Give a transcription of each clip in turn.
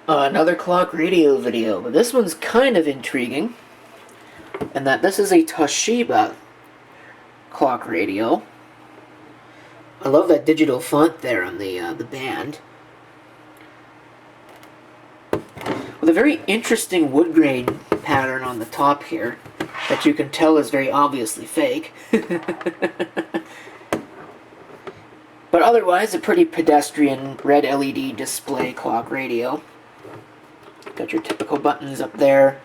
Another clock radio video, but this one's kind of intriguing, in that this is a Toshiba clock radio. I love that digital font there on the band, with a very interesting wood grain pattern on the top here that you can tell is very obviously fake. But otherwise, a pretty pedestrian red LED display clock radio. Got your typical buttons up there.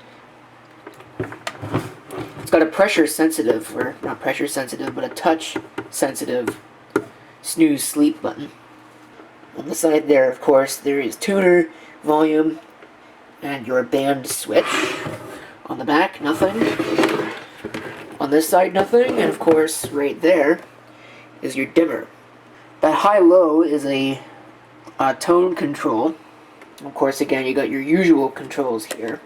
It's got a pressure sensitive, or not pressure sensitive, but a touch sensitive snooze sleep button. On the side there, of course, there is tuner, volume, and your band switch. On the back, nothing. On this side, nothing. And of course, right there is your dimmer. That high-low is a tone control. Of course, again, you got your usual controls here.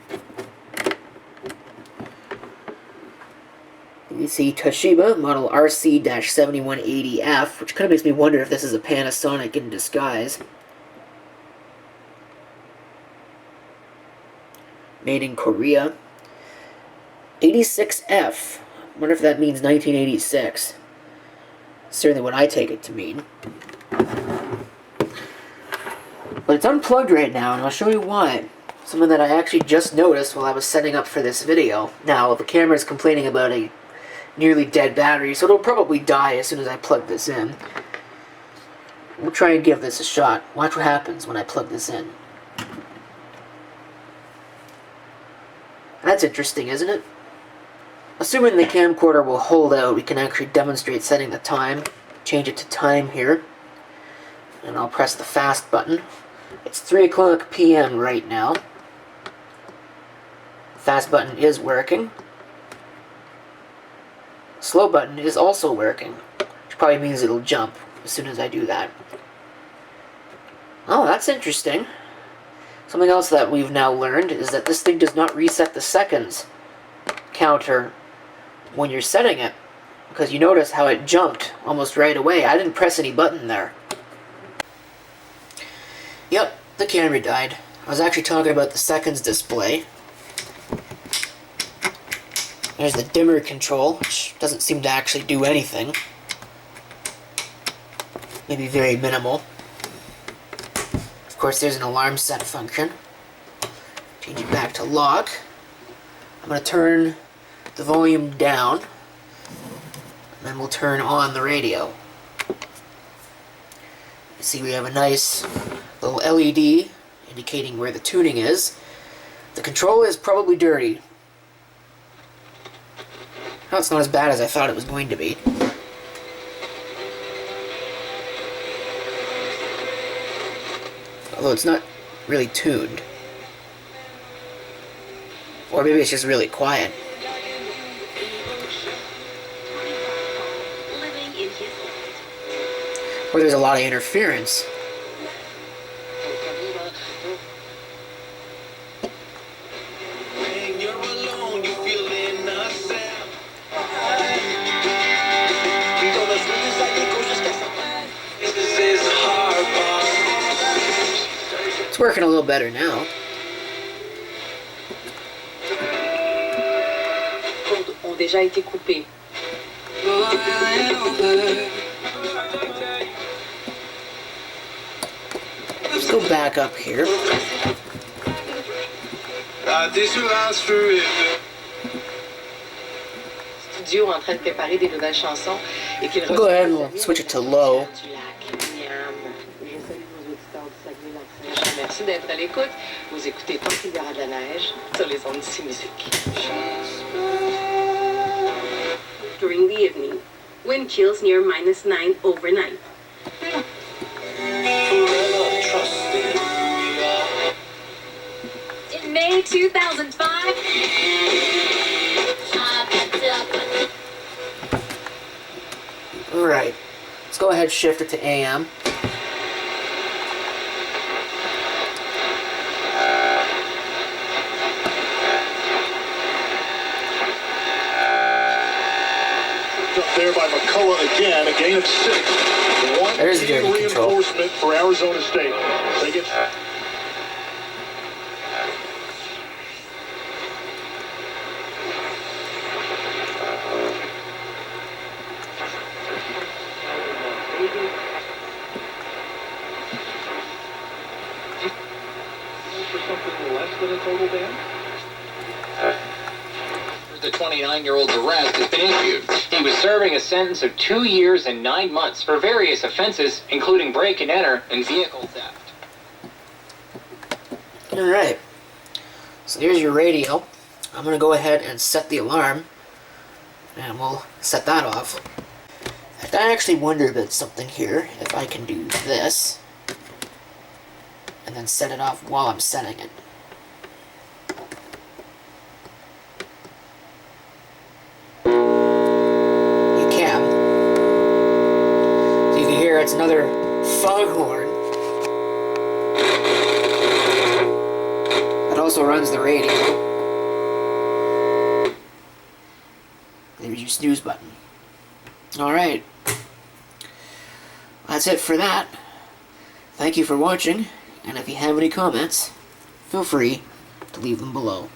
You see Toshiba, model RC-7180F, which kind of makes me wonder if this is a Panasonic in disguise. Made in Korea. 86F. I wonder if that means 1986. Certainly what I take it to mean. But it's unplugged right now, and I'll show you why. Something that I actually just noticed while I was setting up for this video. Now, the camera is complaining about a nearly dead battery, so it'll probably die as soon as I plug this in. We'll try and give this a shot. Watch what happens when I plug this in. That's interesting, isn't it? Assuming the camcorder will hold out, we can actually demonstrate setting the time. Change it to time here. And I'll press the fast button. It's 3 o'clock p.m. right now. Fast button is working. Slow button is also working, which probably means it'll jump as soon as I do that. Oh, that's interesting. Something else that we've now learned is that this thing does not reset the seconds counter when you're setting it, because you notice how it jumped almost right away. I didn't press any button there. Yep, the camera died. I was actually talking about the seconds display. There's the dimmer control, which doesn't seem to actually do anything. Maybe very minimal. Of course, there's an alarm set function. Change it back to lock. I'm going to turn the volume down, and then we'll turn on the radio. You see we have a nice little LED indicating where the tuning is. The control is probably dirty. No, it's not as bad as I thought it was going to be. Although it's not really tuned. Or maybe it's just really quiet. Or there's a lot of interference. It's working a little better now. Ont déjà été coupés. Let's go back up here. Studio en train de préparer des nouvelles chansons et qu'il Go ahead and we'll switch it to low. Merci d'être à l'écoute. Vous écoutez Tant qu'il y aura de la neige sur les ondes de musique. During the evening, wind chills near -9 overnight. In May 2005. Alright, let's go ahead and shift it to AM. There by McCullough again, a gain of 6. There's the dirty control. Reinforcement for Arizona State. They get something less than a total ban? The 29-year-old's arrest has been issued. He was serving a sentence of 2 years and 9 months for various offenses, including break and enter and vehicle theft. Alright, so here's your radio. I'm going to go ahead and set the alarm, and we'll set that off. I actually wonder about something here, if I can do this, and then set it off while I'm setting it. You can. So you can hear it's another foghorn. It also runs the radio. There's your snooze button. Alright. That's it for that. Thank you for watching, and if you have any comments, feel free to leave them below.